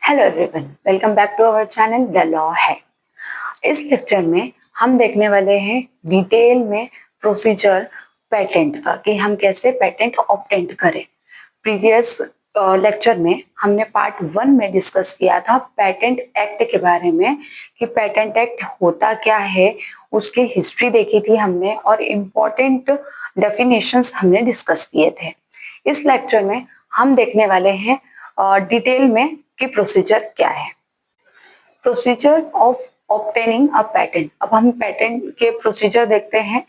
Hello everyone, welcome back to our channel the law है। इस lecture में हम देखने वाले हैं डिटेल में प्रोसीजर पेटेंट का कि हम कैसे पेटेंट ऑब्टेन करें। प्रीवियस लेक्चर में हमने पार्ट 1 में डिस्कस किया था पेटेंट एक्ट के बारे में कि पेटेंट एक्ट होता क्या है, उसकी हिस्ट्री देखी थी हमने और इम्पोर्टेंट डेफिनेशंस हमने डिस्कस किए थे। इस लेक्चर में हम देखने वाले हैं डिटेल में कि प्रोसीजर क्या है। Procedure of obtaining a patent. अब हम पेटेंट के प्रोसीजर देखते हैं।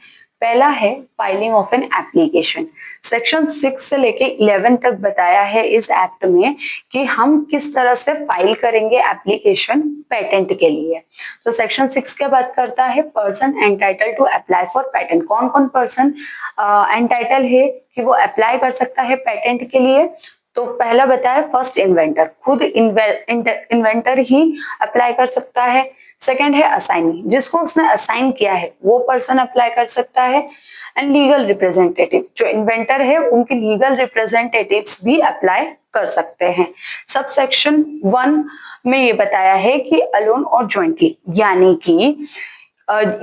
पहला है filing of an application. Section 6 से लेके 11 तक बताया है इस एक्ट में कि हम किस तरह से फाइल करेंगे एप्लीकेशन पेटेंट के लिए। तो सेक्शन 6 क्या बात करता है, person entitle to apply for patent. कौन कौन पर्सन एंटाइटल है कि वो अप्लाई कर सकता है पेटेंट के लिए। तो पहला बताया फर्स्ट इन्वेंटर, खुद इन्वेंटर ही अप्लाई कर सकता है। सेकंड है असाइनी, जिसको उसने असाइन किया है वो पर्सन अप्लाई कर सकता है। एंड लीगल रिप्रेजेंटेटिव, जो इन्वेंटर है उनके लीगल रिप्रेजेंटेटिव्स भी अप्लाई कर सकते हैं। सब सेक्शन 1 में ये बताया है कि अलोन और ज्वाइंटली, यानी कि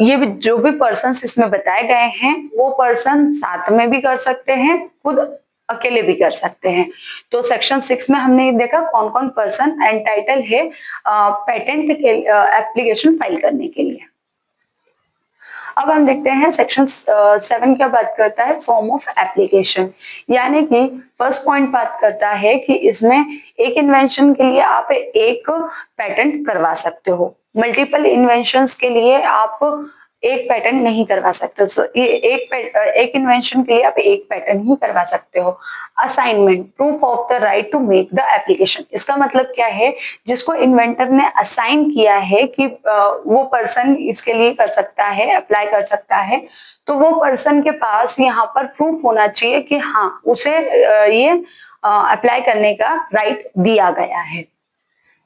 ये जो भी पर्सन इसमें बताए गए हैं वो पर्सन साथ में भी कर सकते हैं, खुद अकेले भी कर सकते हैं। तो सेक्शन 6 में हमने देखा कौन कौन पर्सन एंटाइटल है पेटेंट के एप्लीकेशन फाइल करने के लिए। अब हम देखते हैं सेक्शन 7 क्या बात करता है, फॉर्म ऑफ एप्लीकेशन। यानी कि फर्स्ट पॉइंट बात करता है कि इसमें एक इन्वेंशन के लिए आप एक पेटेंट करवा सकते हो, मल्टीपल इन्वेंशंस के लिए आप एक पैटर्न नहीं करवा सकते। सो ये एक इन्वेंशन के लिए आप एक पैटर्न ही करवा सकते हो। Assignment, proof of the right to make the application. इसका मतलब क्या है, जिसको इन्वेंटर ने असाइन किया है कि वो पर्सन इसके लिए कर सकता है, अप्लाई कर सकता है, तो वो पर्सन के पास यहाँ पर प्रूफ होना चाहिए कि हाँ उसे ये अप्लाई करने का राइट दिया गया है।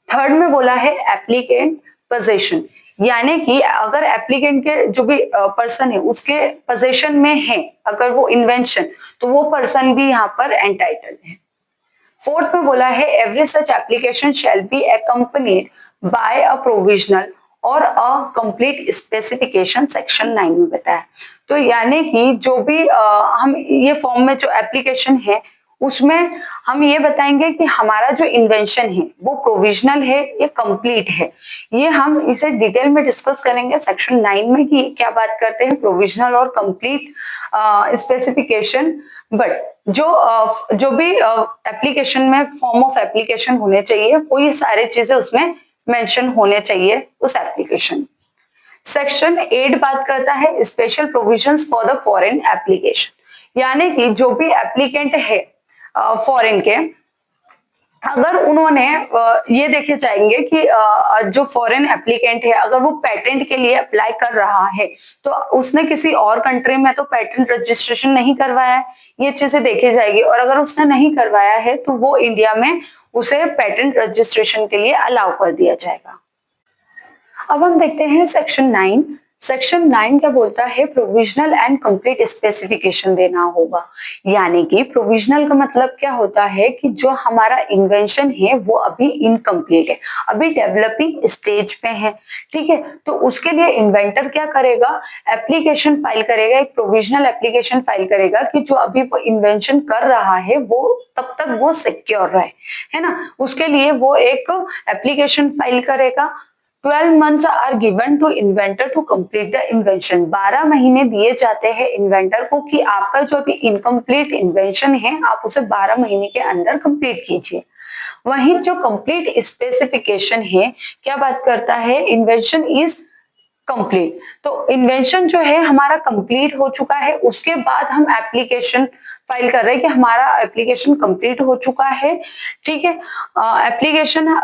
थर्ड में बोला है एप्लीकेंट पोजेशन, यानी कि अगर एप्लीकेंट के जो भी पर्सन है उसके पोजेशन में है अगर वो इन्वेंशन, तो वो पर्सन भी यहाँ पर एंटाइटल है। फोर्थ में बोला है every such application shall be accompanied by a provisional और अ कंप्लीट स्पेसिफिकेशन, सेक्शन 9 में बताया। तो यानी कि जो भी हम ये फॉर्म में जो एप्लीकेशन है उसमें हम ये बताएंगे कि हमारा जो इन्वेंशन है वो प्रोविजनल है या कंप्लीट है। ये हम इसे डिटेल में डिस्कस करेंगे सेक्शन 9 में कि क्या बात करते हैं प्रोविजनल और कंप्लीट स्पेसिफिकेशन। बट जो भी एप्लीकेशन में फॉर्म ऑफ एप्लीकेशन होने चाहिए वो ये सारे चीजें उसमें मेंशन होने चाहिए उस एप्लीकेशन। सेक्शन 8 बात करता है special provisions for the foreign application, यानी कि जो भी एप्लीकेंट है फॉरेन के, अगर उन्होंने ये देखे जाएंगे कि जो फॉरेन एप्लीकेंट है अगर वो पेटेंट के लिए अप्लाई कर रहा है तो उसने किसी और कंट्री में तो पेटेंट रजिस्ट्रेशन नहीं करवाया है, ये चीजें देखी जाएगी। और अगर उसने नहीं करवाया है तो वो इंडिया में उसे पेटेंट रजिस्ट्रेशन के लिए अलाउ कर दिया जाएगा। अब हम देखते हैं सेक्शन 9। सेक्शन 9 क्या बोलता है, प्रोविजनल एंड कंप्लीट स्पेसिफिकेशन देना होगा। यानी कि प्रोविजनल का मतलब क्या होता है कि जो हमारा इन्वेंशन है वो अभी इनकम्प्लीट है, अभी डेवलपिंग स्टेज पे है, ठीक है। तो उसके लिए इन्वेंटर क्या करेगा, एप्लीकेशन फाइल करेगा, एक प्रोविजनल एप्लीकेशन फाइल करेगा कि जो अभी वो इन्वेंशन कर रहा है वो तब तक वो सिक्योर रहे, है ना। उसके लिए वो एक एप्लीकेशन फाइल करेगा। 12 months are given to inventor to complete the invention। 12 महीने दिए जाते हैं इन्वेंटर को कि आपका जो भी इनकम्प्लीट इन्वेंशन है आप उसे 12 महीने के अंदर कंप्लीट कीजिए। वहीं जो कंप्लीट स्पेसिफिकेशन है क्या बात करता है, इन्वेंशन इज कंप्लीट। तो इन्वेंशन जो है हमारा कंप्लीट हो चुका है, उसके बाद हम एप्लीकेशन फाइल कर रहे हैं कि हमारा एप्लीकेशन कंप्लीट हो चुका है, ठीक है। Application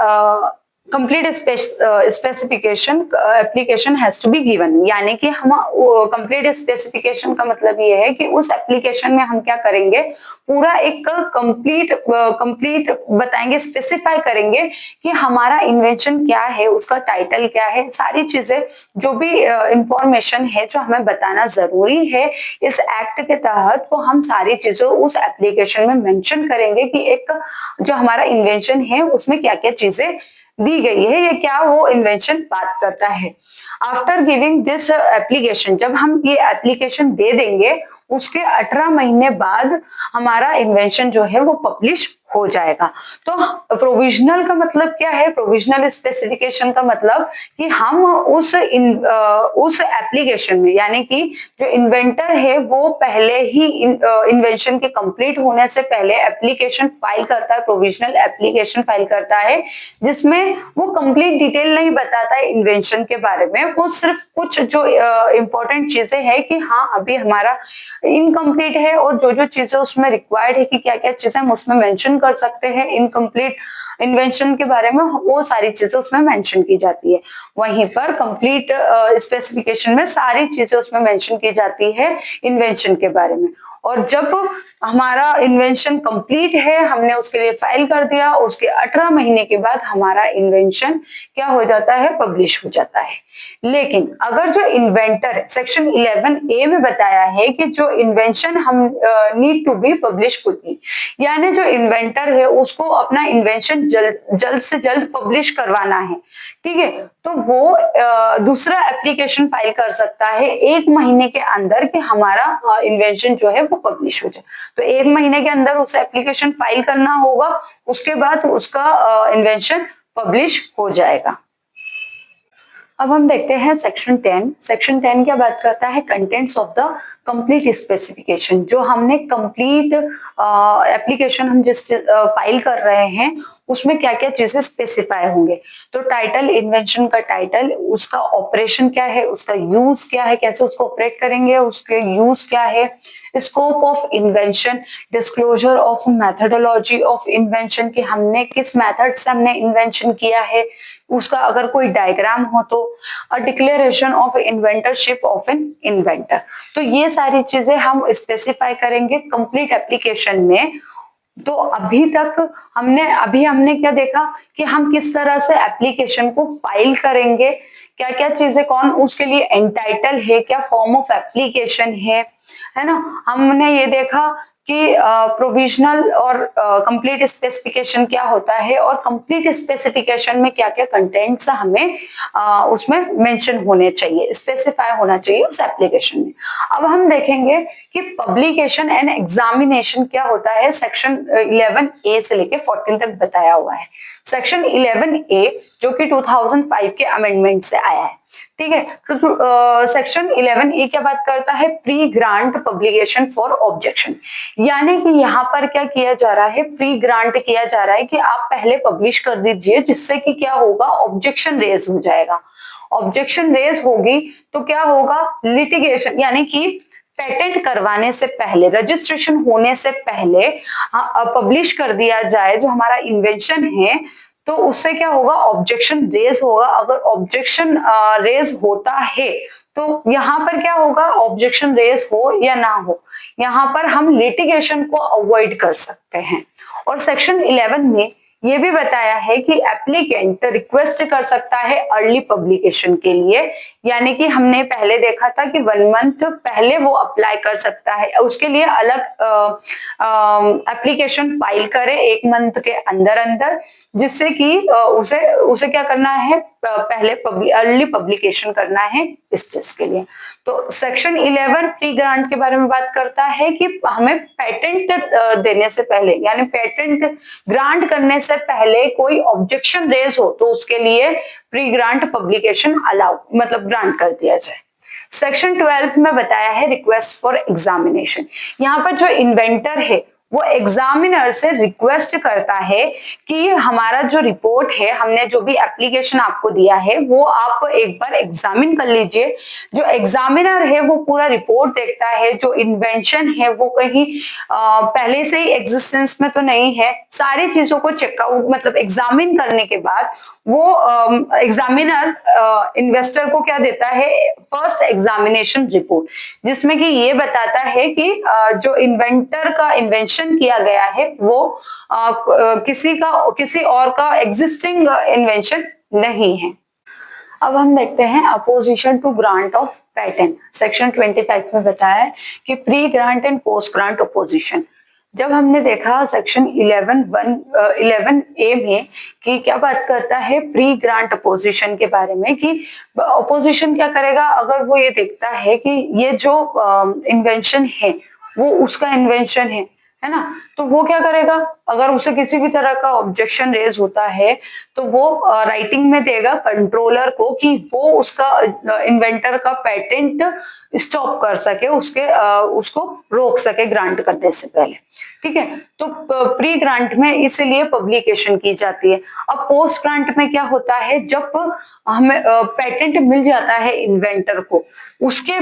complete specification application has to be given, यानी कि हम कंप्लीट स्पेसिफिकेशन का मतलब ये है कि उस एप्लीकेशन में हम क्या करेंगे, पूरा एक कंप्लीट बताएंगे, स्पेसिफाई करेंगे कि हमारा इन्वेंशन क्या है, उसका टाइटल क्या है, सारी चीजें जो भी इंफॉर्मेशन है जो हमें बताना जरूरी है इस एक्ट के तहत, वो हम सारी चीजें उस एप्लीकेशन में मेंशन करेंगे कि एक जो हमारा इन्वेंशन है उसमें क्या क्या चीजें दी गई है, या क्या वो इन्वेंशन बात करता है। आफ्टर गिविंग दिस एप्लीकेशन, जब हम ये एप्लीकेशन दे देंगे उसके 18 महीने बाद हमारा इन्वेंशन जो है वो पब्लिश हो जाएगा। तो प्रोविजनल का मतलब क्या है, प्रोविजनल स्पेसिफिकेशन का मतलब कि हम उस एप्लीकेशन में, यानी कि जो इन्वेंटर है वो पहले ही इन्वेंशन के कंप्लीट होने से पहले एप्लीकेशन फाइल करता है, प्रोविजनल एप्लीकेशन फाइल करता है, जिसमें वो कंप्लीट डिटेल नहीं बताता है इन्वेंशन के बारे में, वो सिर्फ कुछ जो इंपॉर्टेंट चीजें हैं कि हाँ अभी हमारा इनकम्प्लीट है और जो जो चीजें उसमें रिक्वायर्ड है कि क्या क्या चीजें हम उसमें मेंशन कर सकते हैं इनकम्प्लीट इन्वेंशन के बारे में, वो सारी चीजें उसमें मेंशन की जाती है। वहीं पर कंप्लीट स्पेसिफिकेशन में सारी चीजें उसमें मेंशन की जाती है इन्वेंशन के बारे में। और जब हमारा इन्वेंशन कंप्लीट है, हमने उसके लिए फाइल कर दिया, उसके 18 महीने के बाद हमारा इन्वेंशन क्या हो जाता है, पब्लिश हो जाता है। लेकिन अगर जो इन्वेंटर सेक्शन 11A में बताया है कि जो इन्वेंशन हम need to be publish quickly, यानी जो इन्वेंटर है उसको अपना इन्वेंशन जल्द से जल्द पब्लिश करवाना है, ठीक है, तो वो दूसरा एप्लीकेशन फाइल कर सकता है 1 महीने के अंदर कि हमारा इन्वेंशन जो है वो पब्लिश हो जाए। तो 1 महीने के अंदर उसे एप्लीकेशन फाइल करना होगा, उसके बाद उसका इन्वेंशन पब्लिश हो जाएगा। अब हम देखते हैं सेक्शन 10। सेक्शन 10 क्या बात करता है, contents of the complete specification. जो हमने कंप्लीट एप्लीकेशन हम जिस फाइल कर रहे हैं उसमें क्या क्या चीजें स्पेसिफाई होंगे। तो टाइटल, इन्वेंशन का टाइटल, उसका ऑपरेशन क्या है, उसका यूज क्या है, कैसे उसको ऑपरेट करेंगे, उसके यूज क्या है, scope of invention, disclosure of methodology of invention कि हमने किस मेथड से हमने इन्वेंशन किया है, उसका अगर कोई डायग्राम हो तो, uh declaration of inventorship of an inventor. तो ये सारी चीजें हम स्पेसिफाई करेंगे कंप्लीट एप्लीकेशन में। तो हमने क्या देखा कि हम किस तरह से एप्लीकेशन को फाइल करेंगे, क्या क्या चीजें, कौन उसके लिए एंटाइटल है, क्या फॉर्म ऑफ एप्लीकेशन है ना। हमने ये देखा कि प्रोविजनल और कंप्लीट स्पेसिफिकेशन क्या होता है, और कंप्लीट स्पेसिफिकेशन में क्या क्या कंटेंट्स हमें उसमें मेंशन होने चाहिए, स्पेसिफाई होना चाहिए उस एप्लीकेशन में। अब हम देखेंगे कि पब्लिकेशन एंड एग्जामिनेशन क्या होता है। सेक्शन 11A से लेके 14 तक बताया हुआ है। सेक्शन 11A जो कि 2005 के अमेंडमेंट से आया है, ठीक है। तो सेक्शन 11A क्या बात करता है, pre grant publication for objection, यानी कि यहाँ पर क्या किया जा रहा है, प्री ग्रांट किया जा रहा है कि आप पहले पब्लिश कर दीजिए, जिससे कि क्या होगा, ऑब्जेक्शन रेज हो जाएगा। ऑब्जेक्शन रेज होगी तो क्या होगा, लिटिगेशन, यानी कि पेटेंट करवाने से पहले, रजिस्ट्रेशन होने से पहले पब्लिश कर दिया जाए जो हमारा इन्वेंशन है, तो उससे क्या होगा, ऑब्जेक्शन रेज होगा। अगर ऑब्जेक्शन रेज होता है तो यहाँ पर क्या होगा, ऑब्जेक्शन रेज हो या ना हो, यहाँ पर हम लिटिगेशन को अवॉइड कर सकते हैं। और सेक्शन 11 में ये भी बताया है कि एप्लीकेंट रिक्वेस्ट कर सकता है अर्ली पब्लिकेशन के लिए, यानी कि हमने पहले देखा था कि 1 मंथ पहले वो अप्लाई कर सकता है, उसके लिए अलग एप्लीकेशन फाइल करे 1 मंथ के अंदर अंदर, जिससे कि उसे क्या करना है, पहले अर्ली पब्लिकेशन करना है इस चीज के लिए। तो सेक्शन 11 प्री ग्रांट के बारे में बात करता है कि हमें पेटेंट देने से पहले, यानी पेटेंट ग्रांट करने से पहले कोई ऑब्जेक्शन रेज हो तो उसके लिए प्री ग्रांट पब्लिकेशन अलाउ, मतलब ग्रांट कर दिया जाए। सेक्शन 12 में बताया है रिक्वेस्ट फॉर एग्जामिनेशन। यहाँ पर जो इन्वेंटर है वो एग्जामिनर से रिक्वेस्ट करता है कि हमारा जो रिपोर्ट है, हमने जो भी एप्लीकेशन आपको दिया है वो आप एक बार एग्जामिन कर लीजिए। जो एग्जामिनर है वो पूरा रिपोर्ट देखता है, जो इन्वेंशन है वो कहीं पहले से ही एग्जिस्टेंस में तो नहीं है, सारी चीजों को चेकआउट, मतलब एग्जामिन करने के बाद वो एग्जामिनर इन्वेस्टर को क्या देता है, फर्स्ट एग्जामिनेशन रिपोर्ट, जिसमें कि ये बताता है कि जो इन्वेंटर का इन्वेंशन किया गया है वो किसी और का एग्जिस्टिंग इन्वेंशन नहीं है। अब हम देखते हैं opposition to grant of patent. Section 25 में बताया है कि pre grant and post grant opposition. जब हमने देखा सेक्शन 11A में कि क्या बात करता है प्री ग्रांट अपोजिशन के बारे में, कि अपोजिशन क्या करेगा अगर वो ये देखता है कि ये जो इन्वेंशन है वो उसका इन्वेंशन है ना, तो वो क्या करेगा, अगर उसे किसी भी तरह का ऑब्जेक्शन रेज होता है तो वो राइटिंग में देगा कंट्रोलर को कि वो उसका इन्वेंटर का पेटेंट स्टॉप कर सके, उसको रोक सके ग्रांट करने से पहले। ठीक है, तो प्री ग्रांट में इसलिए पब्लिकेशन की जाती है। अब पोस्ट ग्रांट में क्या होता है, जब हमें पेटेंट मिल जाता है इन्वेंटर को, उसके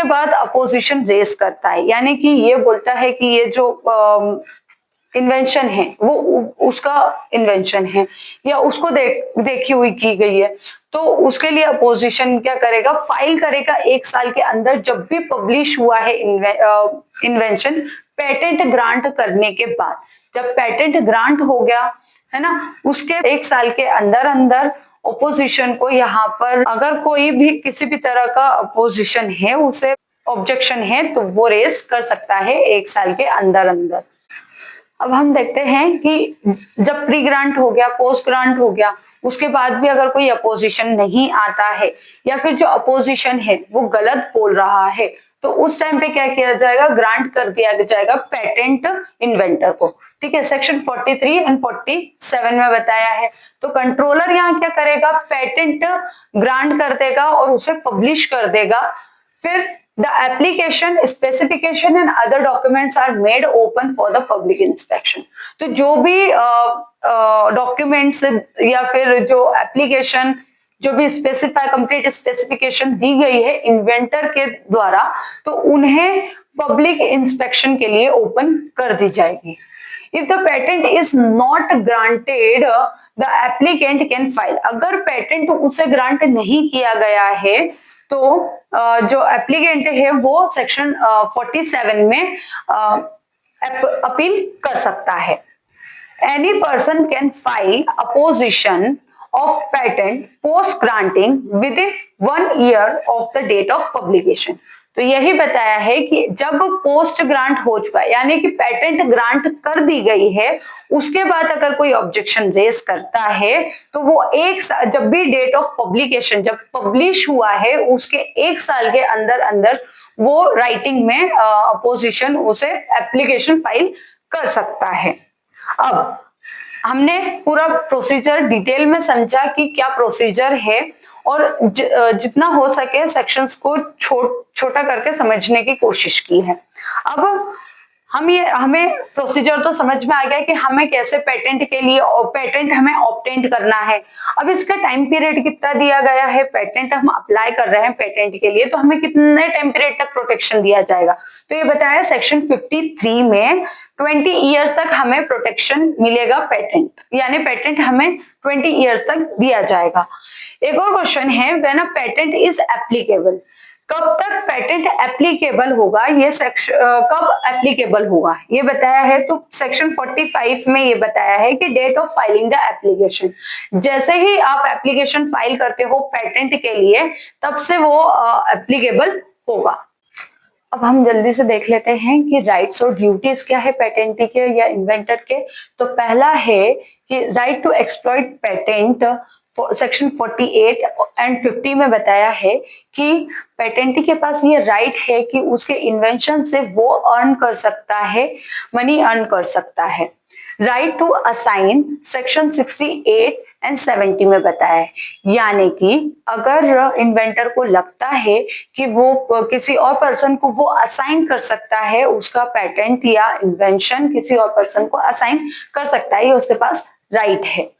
बाद अपोजिशन रेस करता है, यानी कि ये बोलता है कि ये जो इन्वेंशन है वो उसका इन्वेंशन है या उसको देखी हुई की गई है, तो उसके लिए अपोजिशन क्या करेगा, फाइल करेगा 1 साल के अंदर जब भी पब्लिश हुआ है इन्वेंशन पेटेंट ग्रांट करने के बाद। जब पेटेंट ग्रांट हो गया है ना, उसके 1 साल के अंदर अंदर ओपोजिशन को, यहाँ पर अगर कोई भी किसी भी तरह का अपोजिशन है, उसे ऑब्जेक्शन है, तो वो रेस कर सकता है 1 साल के अंदर अंदर। अब हम देखते हैं कि जब प्री ग्रांट हो गया, पोस्ट ग्रांट हो गया, उसके बाद भी अगर कोई अपोजिशन नहीं आता है या फिर जो अपोजिशन है वो गलत बोल रहा है, तो उस टाइम पे क्या किया जाएगा, ग्रांट कर दिया जाएगा पेटेंट इन्वेंटर को। ठीक है, सेक्शन 43 एंड 47 में बताया है। तो कंट्रोलर यहाँ क्या करेगा, पेटेंट ग्रांट कर देगा और उसे पब्लिश कर देगा। फिर the application specification and other documents are made open for the public inspection। तो जो भी डॉक्यूमेंट्स या फिर जो एप्लीकेशन, जो भी स्पेसिफाई कंप्लीट स्पेसिफिकेशन दी गई है इन्वेंटर के द्वारा, तो उन्हें पब्लिक इंस्पेक्शन के लिए ओपन कर दी जाएगी। If the patent is not granted the applicant can file. अगर पेटेंट उसे ग्रांट नहीं किया गया है तो जो एप्लीकेंट है वो सेक्शन 47 में अपील कर सकता है। Any person can file opposition of patent post granting within 1 year of the date of publication. तो यही बताया है कि जब पोस्ट ग्रांट हो चुका है, यानी कि पेटेंट ग्रांट कर दी गई है, उसके बाद अगर कोई ऑब्जेक्शन रेस करता है तो वो जब भी डेट ऑफ पब्लिकेशन, जब पब्लिश हुआ है उसके 1 साल के अंदर अंदर वो राइटिंग में अपोजिशन उसे एप्लीकेशन फाइल कर सकता है। अब हमने पूरा प्रोसीजर डिटेल में समझा कि क्या प्रोसीजर है, और जितना हो सके सेक्शंस को छोटा करके समझने की कोशिश की है। अब हमें प्रोसीजर तो समझ में आ गया कि हमें कैसे पेटेंट के लिए पेटेंट हमें ऑब्टेन करना है। अब इसका टाइम पीरियड कितना दिया गया है, पेटेंट हम अप्लाई कर रहे हैं पेटेंट के लिए, तो हमें कितने टाइम पीरियड तक प्रोटेक्शन दिया जाएगा। तो ये बताया सेक्शन 53 में 20 ईयर्स तक हमें प्रोटेक्शन मिलेगा पेटेंट, यानी पेटेंट हमें 20 ईयर्स तक दिया जाएगा। एक और क्वेश्चन है, when a patent is applicable, कब तक पेटेंट एप्लीकेबल होगा, ये कब एप्लीकेबल होगा ये बताया है। तो सेक्शन 45 में ये बताया है कि date of filing the application, जैसे ही आप एप्लीकेशन फाइल करते हो पेटेंट के लिए तब से वो एप्लीकेबल होगा। अब हम जल्दी से देख लेते हैं कि राइट्स और ड्यूटीज क्या है पेटेंटी के या इन्वेंटर के। तो पहला है कि right to exploit patent, section 48 and 50 में बताया है कि पेटेंटी के पास ये राइट है कि उसके इन्वेंशन से वो अर्न कर सकता है, मनी अर्न कर सकता है। Right to assign, section 68 and 70 में बताया है, यानी कि अगर इन्वेंटर को लगता है कि वो किसी और पर्सन को वो असाइन कर सकता है, उसका पेटेंट या इन्वेंशन किसी और पर्सन को असाइन कर सकता है, ये उसके पास राइट है।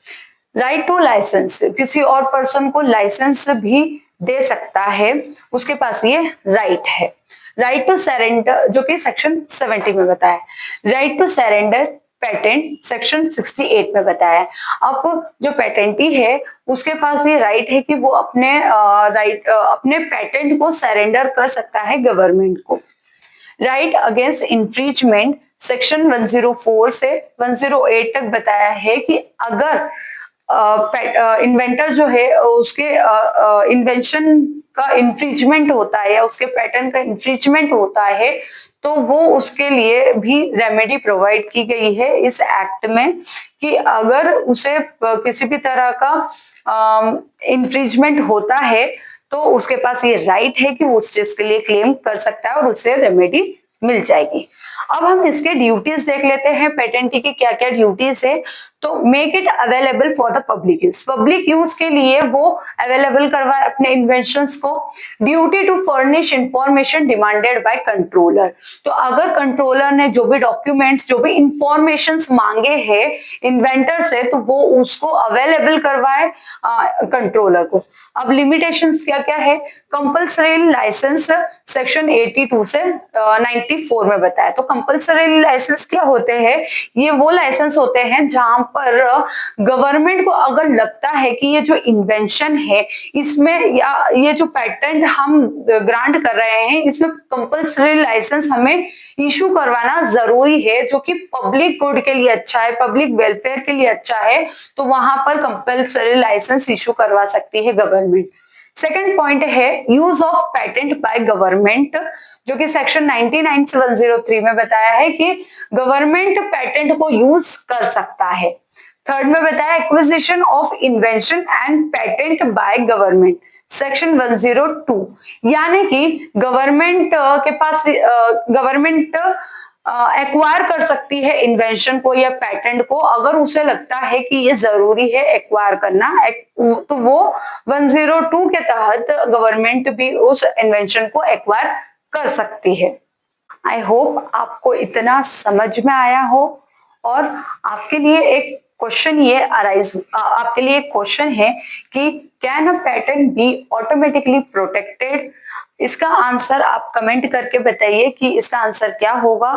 राइट टू लाइसेंस, किसी और पर्सन को लाइसेंस भी दे सकता है, उसके पास ये राइट है। राइट टू सरेंडर, जो कि सेक्शन 70 में बताया है। Right to surrender patent, section 68 में बताया है। अब जो पेटेंटी है उसके पास ये राइट है कि वो अपने पेटेंट को सरेंडर कर सकता है गवर्नमेंट को। राइट अगेंस्ट इंफ्रिजमेंट, सेक्शन 104 से 108 तक बताया है कि अगर इन्वेंटर जो है उसके इन्वेंशन का इंफ्रिजमेंट होता है या उसके पैटर्न का इंफ्रिजमेंट होता है, तो वो उसके लिए भी रेमेडी प्रोवाइड की गई है इस एक्ट में कि अगर उसे किसी भी तरह का इंफ्रिजमेंट होता है तो उसके पास ये राइट है कि वो उस चीज के लिए क्लेम कर सकता है और उससे रेमेडी मिल जाएगी। अब हम इसके ड्यूटीज देख लेते हैं, पेटेंटी की क्या क्या ड्यूटीज है। तो make it available for the public use, public use के लिए वो अवेलेबल करवाए अपने इन्वेंशंस को। Duty to furnish information demanded by controller, तो अगर कंट्रोलर ने जो भी डॉक्यूमेंट्स जो भी इंफॉर्मेशंस मांगे हैं इन्वेंटर से तो वो उसको अवेलेबल करवाए कंट्रोलर को। अब लिमिटेशंस क्या क्या है, कंपल्सरी लाइसेंस सेक्शन 82 से 94 में बताया। तो कंपल्सरी लाइसेंस क्या होते हैं, ये वो लाइसेंस होते हैं जहां पर गवर्नमेंट को अगर लगता है कि ये जो इन्वेंशन है इसमें या ये जो पेटेंट हम ग्रांट कर रहे हैं इसमें कंपल्सरी लाइसेंस हमें इशू करवाना जरूरी है, जो कि पब्लिक गुड के लिए अच्छा है, पब्लिक वेलफेयर के लिए अच्छा है, तो वहां पर कंपल्सरी लाइसेंस इशू करवा सकती है गवर्नमेंट। सेकंड पॉइंट है use of patent by government, जो कि सेक्शन 99 से 103 में बताया है कि गवर्नमेंट पेटेंट को यूज कर सकता है। थर्ड में बताया acquisition of invention and patent by government, section 102, यानी कि गवर्नमेंट के पास गवर्नमेंट एक्वायर कर सकती है इन्वेंशन को या पेटेंट को अगर उसे लगता है कि ये जरूरी है एक्वायर करना, तो वो 102 के तहत गवर्नमेंट भी उस इन्वेंशन को एक्वायर कर सकती है। आई होप आपको इतना समझ में आया हो। और आपके लिए एक क्वेश्चन ये अराइज आपके लिए एक क्वेश्चन है कि can a patent be automatically protected, इसका आंसर आप कमेंट करके बताइए कि इसका आंसर क्या होगा।